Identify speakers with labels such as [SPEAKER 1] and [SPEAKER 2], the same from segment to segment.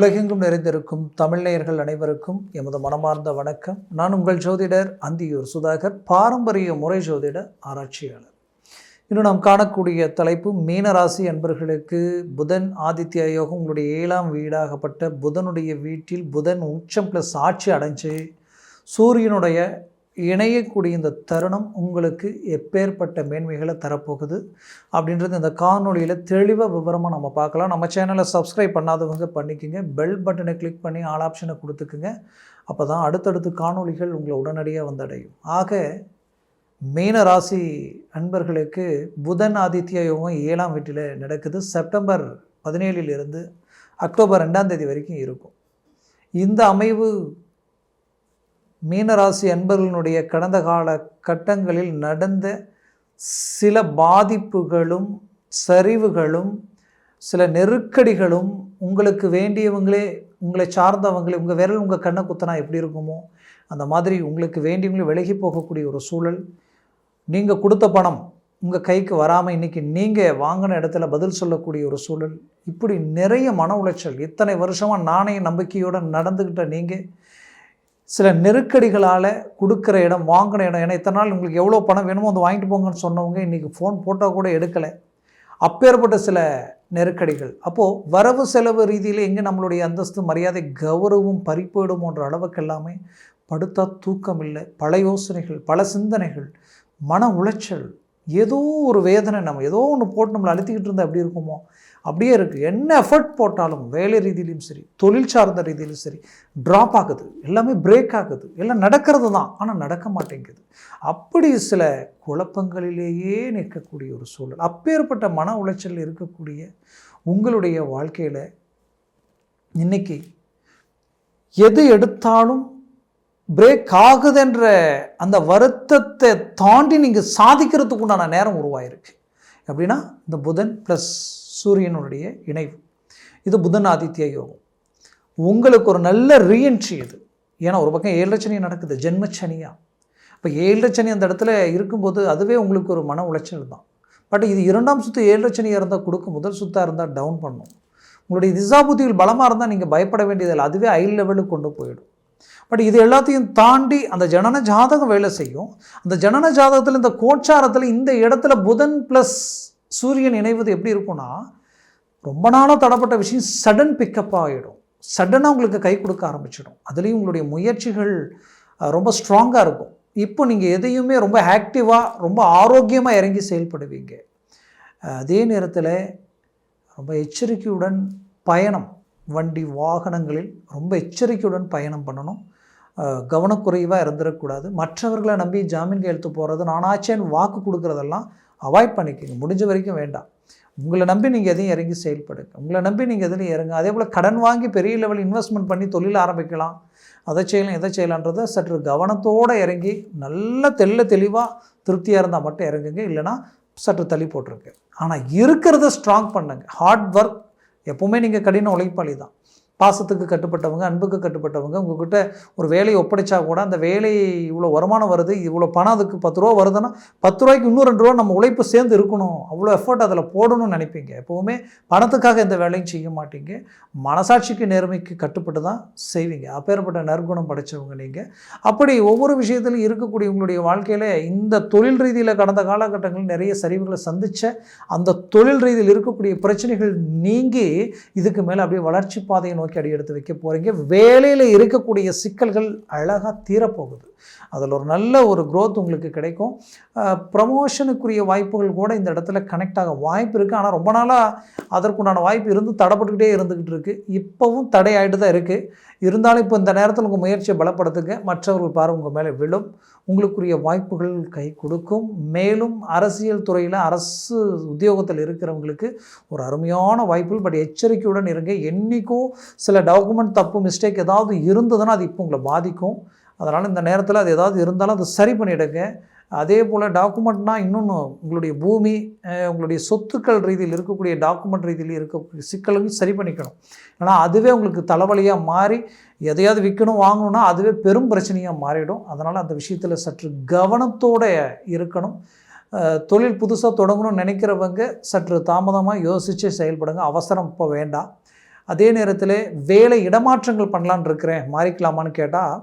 [SPEAKER 1] உலகெங்கும் நிறைந்திருக்கும் தமிழ் நேயர்கள் அனைவருக்கும் எமது மனமார்ந்த வணக்கம். நான் உங்கள் ஜோதிடர் அந்தியூர் சுதாகர், பாரம்பரிய முறை ஜோதிட ஆராய்ச்சியாளர். இன்னும் நாம் காணக்கூடிய தலைப்பு மீனராசி அன்பர்களுக்கு புதன் ஆதித்ய யோகம். உங்களுடைய 7ஆம் வீடாகப்பட்ட புதனுடைய வீட்டில் புதன் உச்சம் ப்ளஸ் ஆட்சி அடைஞ்சு சூரியனுடைய இணையக்கூடிய இந்த தருணம் உங்களுக்கு எப்பேற்பட்ட மேன்மைகளை தரப்போகுது அப்படின்றது இந்த காணொலியில் தெளிவாக விவரமாக நம்ம பார்க்கலாம். நம்ம சேனலை சப்ஸ்கிரைப் பண்ணாதவங்க பண்ணிக்கோங்க, பெல் பட்டனை கிளிக் பண்ணி ஆல் ஆப்ஷனை கொடுத்துக்குங்க. அப்போ தான் அடுத்தடுத்து காணொலிகள் உங்களை உடனடியாக வந்தடையும். ஆக மீன ராசி அன்பர்களுக்கு புதன் ஆதித்ய யோகம் 7ஆம் வீட்டில் நடக்குது. செப்டம்பர் 17 அக்டோபர் 2 வரைக்கும் இருக்கும். இந்த அமைவு மீனராசி அன்பர்களுடைய கடந்த கால கட்டங்களில் நடந்த சில பாதிப்புகளும் சரிவுகளும் சில நெருக்கடிகளும் உங்களுக்கு வேண்டியவங்களே, உங்களை சார்ந்தவங்களே, உங்கள் விரல் உங்கள் கண்ணை குத்தினா எப்படி இருக்குமோ அந்த மாதிரி உங்களுக்கு வேண்டியவங்களே விலகி போகக்கூடிய ஒரு சூழல், நீங்கள் கொடுத்த பணம் உங்கள் கைக்கு வராமல் இன்றைக்கி நீங்கள் வாங்கின இடத்துல பதில் சொல்லக்கூடிய ஒரு சூழல், இப்படி நிறைய மன உளைச்சல். இத்தனை வருஷமாக நாணய நம்பிக்கையோடு நடந்துக்கிட்ட நீங்கள் சில நெருக்கடிகளால் கொடுக்குற இடம், வாங்கின இடம், ஏன்னா இத்தனை நாள் உங்களுக்கு எவ்வளோ பணம் வேணுமோ அதை வாங்கிட்டு போங்கன்னு சொன்னவங்க இன்றைக்கி ஃபோன் போட்டால் கூட எடுக்கலை. அப்பேற்பட்ட சில நெருக்கடிகள். அப்போது வரவு செலவு ரீதியில் எங்கே நம்மளுடைய அந்தஸ்து, மரியாதை, கௌரவம் பறிப்போயிடுமோன்ற அளவுக்கு எல்லாமே படுத்தா தூக்கம் இல்லை, பல யோசனைகள், பல சிந்தனைகள், மன உளைச்சல், ஏதோ ஒரு வேதனை. நம்ம ஏதோ ஒன்று போட்டு நம்மளை அழுத்திக்கிட்டு இருந்தால் எப்படி இருக்குமோ அப்படியே இருக்குது. என்ன எஃபர்ட் போட்டாலும் வேலை ரீதியிலையும் சரி, தொழில் சார்ந்த ரீதியிலும் சரி, ட்ராப் ஆகுது, எல்லாமே பிரேக் ஆகுது, எல்லாம் நடக்கிறது தான், ஆனால் நடக்க மாட்டேங்குது. அப்படி சில குழப்பங்களிலேயே நிற்கக்கூடிய ஒரு சூழல். அப்பேற்பட்ட மன உளைச்சல் இருக்கக்கூடிய உங்களுடைய வாழ்க்கையில் இன்றைக்கி எது எடுத்தாலும் பிரேக் ஆகுதுன்ற அந்த வருத்தத்தை தாண்டி நீங்கள் சாதிக்கிறதுக்கு உண்டான நேரம் உருவாயிருக்கு. அப்படின்னா இந்த புதன் ப்ளஸ் சூரியனுடைய இணைவு, இது புதன் ஆதித்ய யோகம். உங்களுக்கு ஒரு நல்ல ரீஎன்ட்ரி இது. ஏன்னா ஒரு பக்கம் 7 சனி நடக்குது, ஜென்மச்சனியாக. இப்போ 7 சனி அந்த இடத்துல இருக்கும்போது அதுவே உங்களுக்கு ஒரு மன உளைச்சல் தான். பட் இது 2ஆம் சுற்று 7 சனியாக இருந்தால் கொடுக்கும், முதல் சுத்தாக இருந்தால் டவுன் பண்ணும். உங்களுடைய திசாபுத்திகள் பலமாக இருந்தால் நீங்கள் பயப்பட வேண்டியதில்லை, அதுவே ஹை லெவலுக்கு கொண்டு போயிடும். பட் இது எல்லாத்தையும் தாண்டி அந்த ஜனன ஜாதகம் வேலை செய்யும். அந்த ஜனன ஜாதகத்தில் இந்த கோச்சாரத்தில் இந்த இடத்துல புதன் ப்ளஸ் சூரியன் இணைவது எப்படி இருக்கும்னா, ரொம்ப நாளாக தடப்பட்ட விஷயம் சடன் பிக்கப் ஆகிடும், சடனாக உங்களுக்கு கை கொடுக்க ஆரம்பிச்சிடும். அதுலேயும் உங்களுடைய முயற்சிகள் ரொம்ப ஸ்ட்ராங்காக இருக்கும். இப்போ நீங்கள் எதையுமே ரொம்ப ஆக்டிவாக, ரொம்ப ஆரோக்கியமாக இறங்கி செயல்படுவீங்க. அதே நேரத்தில் ரொம்ப எச்சரிக்கையுடன் பயணம், வண்டி வாகனங்களில் ரொம்ப எச்சரிக்கையுடன் பயணம் பண்ணணும். கவனக்குறைவாக இருந்துடக்கூடாது. மற்றவர்களை நம்பி ஜாமீன் கையெழுத்து போகிறது, நானாச்சேன்னு வாக்கு கொடுக்குறதெல்லாம் அவாய்ட் பண்ணிக்கோங்க, முடிஞ்ச வரைக்கும் வேண்டாம். உங்களை நம்பி நீங்கள் எதையும் இறங்கி செயல்படுங்க, உங்களை நம்பி நீங்கள் எதுலையும் இறங்க. அதே போல் கடன் வாங்கி பெரிய லெவல் இன்வெஸ்ட்மெண்ட் பண்ணி தொழில் ஆரம்பிக்கலாம், அதை செய்யலாம் எதை செய்யலான்றதை சற்று கவனத்தோடு இறங்கி நல்ல தெளிவாக திருப்தியாக இருந்தால் மட்டும் இறங்குங்க, இல்லைனா சற்று தள்ளி போட்டிருக்கு. ஆனால் இருக்கிறத ஸ்ட்ராங் பண்ணுங்க. ஹார்ட் ஒர்க் எப்போவுமே நீங்கள் கடின உழைப்பாளி தான். பாசத்துக்கு கட்டுப்பட்டவங்க, அன்புக்கு கட்டுப்பட்டவங்க. உங்கள்கிட்ட ஒரு வேலையை ஒப்படைச்சா கூட அந்த வேலை இவ்வளோ வருமானம் வருது, இவ்வளோ பணம், அதுக்கு 10 ரூபா வருதுன்னா 10 ரூபாய்க்கு இன்னும் 2 ரூபா நம்ம உழைப்பு சேர்ந்து இருக்கணும், அவ்வளோ எஃபர்ட் அதில் போடணும்னு நினைப்பீங்க. எப்போவுமே பணத்துக்காக எந்த வேலையும் செய்ய மாட்டீங்க, மனசாட்சிக்கு நேர்மைக்கு கட்டுப்பட்டு தான் செய்வீங்க. அப்பேற்பட்ட நற்குணம் படைச்சவங்க நீங்கள். அப்படி ஒவ்வொரு விஷயத்திலும் இருக்கக்கூடிய உங்களுடைய வாழ்க்கையில் இந்த தொழில் ரீதியில் கடந்த காலகட்டங்களில் நிறைய சரிவுகளை சந்தித்த அந்த தொழில் ரீதியில் இருக்கக்கூடிய பிரச்சனைகள் நீங்கி இதுக்கு மேலே அப்படியே வளர்ச்சி பாதையை நோக்கி அடி எடுத்து வைக்க போகிறீங்க. வேலையில் இருக்கக்கூடிய சிக்கல்கள் அழகாக தீரப்போகுது. அதில் ஒரு நல்ல ஒரு growth உங்களுக்கு கிடைக்கும். ப்ரமோஷனுக்குரிய வாய்ப்புகள் கூட இந்த இடத்துல கனெக்ட் ஆக வாய்ப்பு இருக்குது. ஆனால் ரொம்ப நாளாக அதற்குண்டான வாய்ப்பு இருந்து தடைப்பட்டுக்கிட்டே இருந்துக்கிட்டு இருக்குது. இப்போவும் தடை ஆகிட்டு தான் இருக்குது. இருந்தாலும் இப்போ இந்த நேரத்தில் உங்கள் முயற்சியை பலப்படுத்துங்க. மற்றவர்கள் பார்வை உங்கள் மேலே விழும், உங்களுக்குரிய வாய்ப்புகள் கை கொடுக்கும். மேலும் அரசியல் துறையில், அரசு உத்தியோகத்தில் இருக்கிறவங்களுக்கு ஒரு அருமையான வாய்ப்புகள். பட் எச்சரிக்கையுடன் இருங்க. என்றைக்கும் சில டாக்குமெண்ட் தப்பு, மிஸ்டேக் ஏதாவது இருந்ததுன்னா அது இப்போ உங்களை பாதிக்கும். அதனால் இந்த நேரத்தில் அது ஏதாவது இருந்தாலும் அதை சரி பண்ணிவிடுங்க. அதே போல் டாக்குமெண்ட்னால் இன்னொன்று, உங்களுடைய பூமி, உங்களுடைய சொத்துக்கள் ரீதியில் இருக்கக்கூடிய டாக்குமெண்ட் ரீதியில் இருக்கக்கூடிய சிக்கலையும் சரி பண்ணிக்கணும். ஏன்னா அதுவே உங்களுக்கு தலைவலியாக மாறி எதையாவது விற்கணும் வாங்கணும்னா அதுவே பெரும் பிரச்சனையாக மாறிடும். அதனால் அந்த விஷயத்தில் சற்று கவனத்தோடு இருக்கணும். தொழில் புதுசாக தொடங்கணும்னு நினைக்கிறவங்க சற்று தாமதமாக யோசித்து செயல்படுங்க. அவசரம் இப்போ வேண்டாம். அதே நேரத்தில் வேலை இடமாற்றங்கள் பண்ணலான்னு இருக்கிறேன், மாறிக்கலாமான்னு கேட்டால்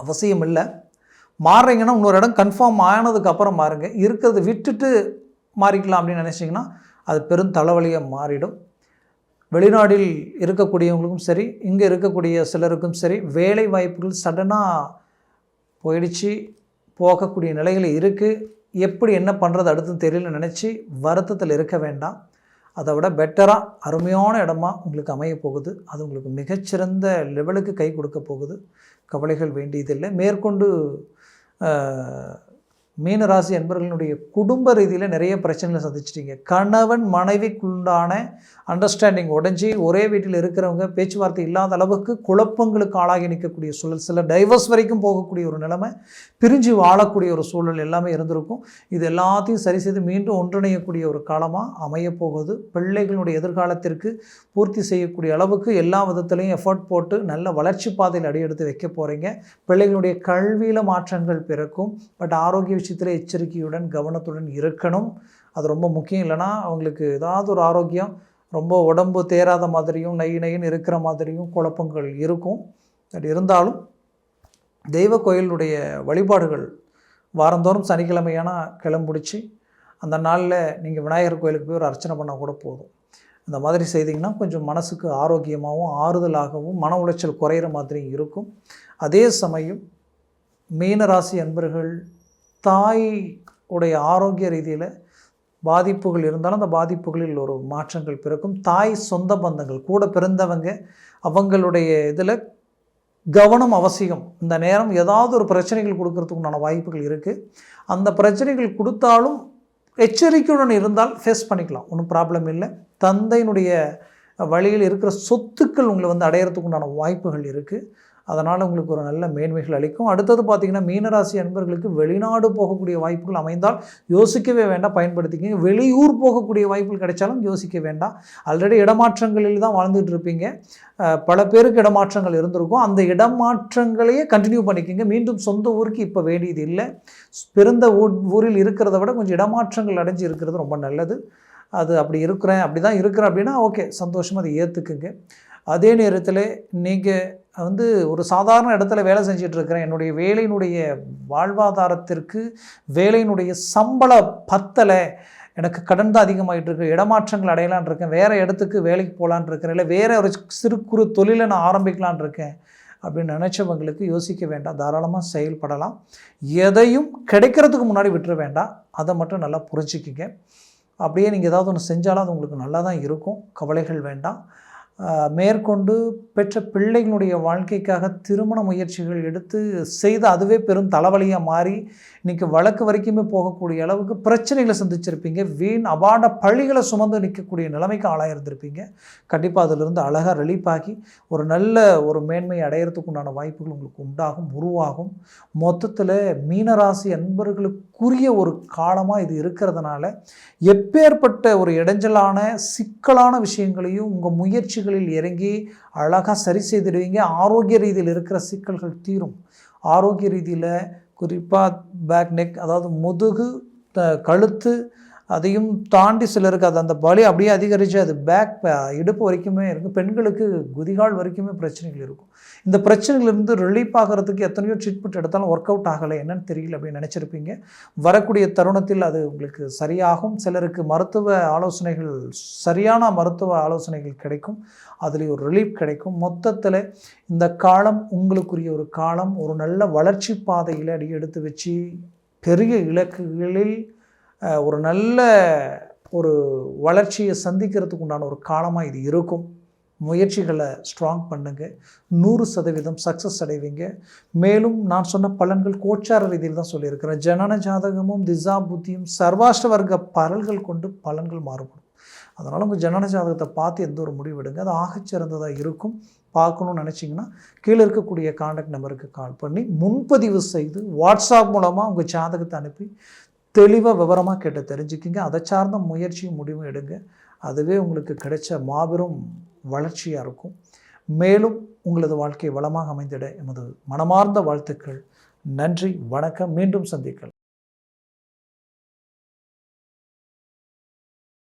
[SPEAKER 1] அவசியம் இல்லை. மாறுறீங்கன்னா இன்னொரு இடம் கன்ஃபார்ம் ஆனதுக்கப்புறம் மாறுங்க. இருக்கிறத விட்டுட்டு மாறிக்கலாம் அப்படின்னு நினச்சிங்கன்னா அது பெரும் தலைவலியாக மாறிடும். வெளிநாட்டில் இருக்கக்கூடியவங்களுக்கும் சரி, இங்கே இருக்கக்கூடிய சிலருக்கும் சரி, வேலை வாய்ப்புகள் சடனாக போயிடுச்சு, போகக்கூடிய நிலைகள் இருக்குது. எப்படி என்ன பண்ணுறது அடுத்து தெரியல நினச்சி வருத்தத்தில் இருக்க வேண்டாம். அதை விட பெட்டராக அருமையான இடமா உங்களுக்கு அமைய போகுது. அது உங்களுக்கு மிகச்சிறந்த லெவலுக்கு கை கொடுக்க போகுது. கவலைகள் வேண்டியதில்லை. மேற்கொண்டு மீனராசி அன்பர்களுடைய குடும்ப ரீதியில் நிறைய பிரச்சனைகளை சந்திச்சிட்டிங்க. கணவன் மனைவிக்குண்டான அண்டர்ஸ்டாண்டிங் உடஞ்சி ஒரே வீட்டில் இருக்கிறவங்க பேச்சுவார்த்தை இல்லாத அளவுக்கு குழப்பங்களுக்கு ஆளாகி நிற்கக்கூடிய சூழல், சில டைவர்ஸ் வரைக்கும் போகக்கூடிய ஒரு நிலைமை, பிரிஞ்சு வாழக்கூடிய ஒரு சூழல் எல்லாமே இருந்திருக்கும். இது எல்லாத்தையும் சரி செய்து மீண்டும் ஒன்றிணையக்கூடிய ஒரு காலமாக அமையப்போகுது. பிள்ளைகளுடைய எதிர்காலத்திற்கு பூர்த்தி செய்யக்கூடிய அளவுக்கு எல்லா விதத்துலையும் எஃபர்ட் போட்டு நல்ல வளர்ச்சி பாதையில் அடியெடுத்து வைக்க போகிறீங்க. பிள்ளைகளுடைய கல்வியில் மாற்றங்கள் பிறக்கும். பட் ஆரோக்கிய விஷயத்தில் எச்சரிக்கையுடன் கவனத்துடன் இருக்கணும். அது ரொம்ப முக்கியம். இல்லைனா அவங்களுக்கு ஏதாவது ஒரு ஆரோக்கியம் ரொம்ப உடம்பு தேராத மாதிரியும் நைன்னு இருக்கிற மாதிரியும் குழப்பங்கள் இருக்கும். அது இருந்தாலும் தெய்வ கோயிலுடைய வழிபாடுகள் வாரந்தோறும் சனிக்கிழமையான கிளம்பிடிச்சி அந்த நாளில் நீங்கள் விநாயகர் கோயிலுக்கு போய் ஒரு அர்ச்சனை பண்ணால் கூட போதும். இந்த மாதிரி செய்திங்கன்னா கொஞ்சம் மனசுக்கு ஆரோக்கியமாகவும் ஆறுதலாகவும் மன உளைச்சல் குறையிற மாதிரியும் இருக்கும். அதே சமயம் மீனராசி அன்பர்கள் தாய் உடைய ஆரோக்கிய ரீதியில் பாதிப்புகள் இருந்தாலும் அந்த பாதிப்புகளில் ஒரு மாற்றங்கள் பிறக்கும். தாய் சொந்த பந்தங்கள் கூட பிறந்தவங்க அவங்களுடைய இதில் கவனம் அவசியம். இந்த நேரம் ஏதாவது ஒரு பிரச்சனைகள் கொடுக்கறதுக்குண்டான வாய்ப்புகள் இருக்குது. அந்த பிரச்சனைகள் கொடுத்தாலும் எச்சரிக்கையுடன் இருந்தால் ஃபேஸ் பண்ணிக்கலாம், ஒன்றும் ப்ராப்ளம் இல்லை. தந்தையினுடைய வழியில் இருக்கிற சொத்துக்கள் உங்களை அடையிறதுக்கு உண்டான வாய்ப்புகள் இருக்குது. அதனால் உங்களுக்கு ஒரு நல்ல மேன்மைகள் அளிக்கும். அடுத்தது பார்த்திங்கன்னா மீனராசி அன்பர்களுக்கு வெளிநாடு போகக்கூடிய வாய்ப்புகள் அமைந்தால் யோசிக்கவே வேண்டாம், பயன்படுத்திக்கிங்க. வெளியூர் போகக்கூடிய வாய்ப்புகள் கிடைச்சாலும் யோசிக்க வேண்டாம். ஆல்ரெடி இடமாற்றங்களில் தான் வாழ்ந்துட்டு இருப்பீங்க. பல பேருக்கு இடமாற்றங்கள் இருந்திருக்கும். அந்த இடமாற்றங்களையே கண்டினியூ பண்ணிக்கோங்க. மீண்டும் சொந்த ஊருக்கு இப்போ வேண்டியது இல்லை. பிறந்த ஊரில் இருக்கிறத விட கொஞ்சம் இடமாற்றங்கள் அடைஞ்சு இருக்கிறது ரொம்ப நல்லது. அது அப்படி தான் இருக்கிறேன் அப்படின்னா ஓகே, சந்தோஷமாக அதை ஏற்றுக்குங்க. அதே நேரத்தில் நீங்கள் ஒரு சாதாரண இடத்துல வேலை செஞ்சிட்ருக்கிறேன், என்னுடைய வேலையினுடைய வாழ்வாதாரத்திற்கு வேலையினுடைய சம்பள பத்தலை, எனக்கு கடன் தான் அதிகமாகிட்டு இருக்கு, இடமாற்றங்கள் அடையலான் இருக்கேன், வேறு இடத்துக்கு வேலைக்கு போகலான் இருக்கிறேன், இல்லை வேறு ஒரு சிறு குறு தொழிலை நான் ஆரம்பிக்கலான் இருக்கேன் அப்படின்னு நினச்சவங்களுக்கு யோசிக்க வேண்டாம், தாராளமாக செயல்படலாம். எதையும் கிடைக்கிறதுக்கு முன்னாடி விட்டுற வேண்டாம், அதை மட்டும் நல்லா புரிஞ்சிக்கிங்க. அப்படியே நீங்கள் ஏதாவது ஒன்று செஞ்சாலும் அது உங்களுக்கு நல்லா தான் இருக்கும், கவலைகள் வேண்டாம். மேற்கொண்டு பெற்ற பிள்ளைகளுடைய வாழ்க்கைக்காக திருமண முயற்சிகள் எடுத்து செய்து அதுவே பெரும் தலைவலியாக மாறி இன்றைக்கி வழக்கு வரைக்குமே போகக்கூடிய அளவுக்கு பிரச்சனைகளை சந்திச்சிருப்பீங்க. வீண் அபாண்ட பழிகளை சுமந்து நிற்கக்கூடிய நிலைமைக்கு ஆளாயிருந்திருப்பீங்க. கண்டிப்பாக அதிலிருந்து அழகாக ரிலீஃப் ஆகி ஒரு நல்ல ஒரு மேன்மை அடையிறதுக்கு உண்டான வாய்ப்புகள் உங்களுக்கு உண்டாகும், உருவாகும். மொத்தத்தில் மீனராசி அன்பர்களுக்குரிய ஒரு காலமாக இது இருக்கிறதுனால எப்பேற்பட்ட ஒரு இடைஞ்சலான சிக்கலான விஷயங்களையும் உங்கள் முயற்சிகளில் இறங்கி அழகாக சரி செய்திடுவீங்க. ஆரோக்கிய ரீதியில் இருக்கிற சிக்கல்கள் தீரும். ஆரோக்கிய ரீதியில் குறிப்பாக பேக் நெக், அதாவது முதுகு, கழுத்து, அதையும் தாண்டி சிலருக்கு அது அந்த வலி அப்படியே அதிகரித்து அது பேக் இடுப்பு வரைக்குமே இருக்கும். பெண்களுக்கு குதிகால் வரைக்குமே பிரச்சனைகள் இருக்கும். இந்த பிரச்சனைகளிலிருந்து ரிலீஃப் ஆகிறதுக்கு எத்தனையோ ட்ரீட்மெண்ட் எடுத்தாலும் ஒர்க் அவுட் ஆகலை, என்னன்னு தெரியல அப்படின்னு நினச்சிருப்பீங்க. வரக்கூடிய தருணத்தில் அது உங்களுக்கு சரியாகும். சிலருக்கு மருத்துவ ஆலோசனைகள், சரியான மருத்துவ ஆலோசனைகள் கிடைக்கும், அதில் ஒரு ரிலீஃப் கிடைக்கும். மொத்தத்தில் இந்த காலம் உங்களுக்குரிய ஒரு காலம். ஒரு நல்ல வளர்ச்சி பாதையில் அடி எடுத்து வச்சு பெரிய இலக்குகளில் ஒரு நல்ல ஒரு வளர்ச்சியை சந்திக்கிறதுக்கு உண்டான ஒரு காலமாக இது இருக்கும். முயற்சிகளை ஸ்ட்ராங் பண்ணுங்கள், 100% சக்ஸஸ் அடைவீங்க. மேலும் நான் சொன்ன பலன்கள் கோச்சார ரீதியில் தான் சொல்லியிருக்கிறேன். ஜனன ஜாதகமும் திசா புத்தியும் சர்வாஷ்ட வர்க்க பரல்கள் கொண்டு பலன்கள் மாறுபடும். அதனால் உங்கள் ஜனன ஜாதகத்தை பார்த்து எந்த ஒரு முடிவு எடுங்க, அது ஆகச்சிறந்ததாக இருக்கும். பார்க்கணுன்னு நினச்சிங்கன்னா கீழே இருக்கக்கூடிய கான்டாக்ட் நம்பருக்கு கால் பண்ணி முன்பதிவு செய்து வாட்ஸ்அப் மூலமாக உங்கள் ஜாதகத்தை அனுப்பி தெளிவாக விவரமாக கேட்டு தெரிஞ்சுக்கிங்க. அதை சார்ந்த முயற்சியும் முடிவும் எடுங்க. அதுவே உங்களுக்கு கிடைச்ச மாபெரும் வளர்ச்சியாக இருக்கும். மேலும் உங்களது வாழ்க்கை வளமாக அமைந்திட எமது மனமார்ந்த வாழ்த்துக்கள். நன்றி, வணக்கம். மீண்டும் சந்திக்கலாம்.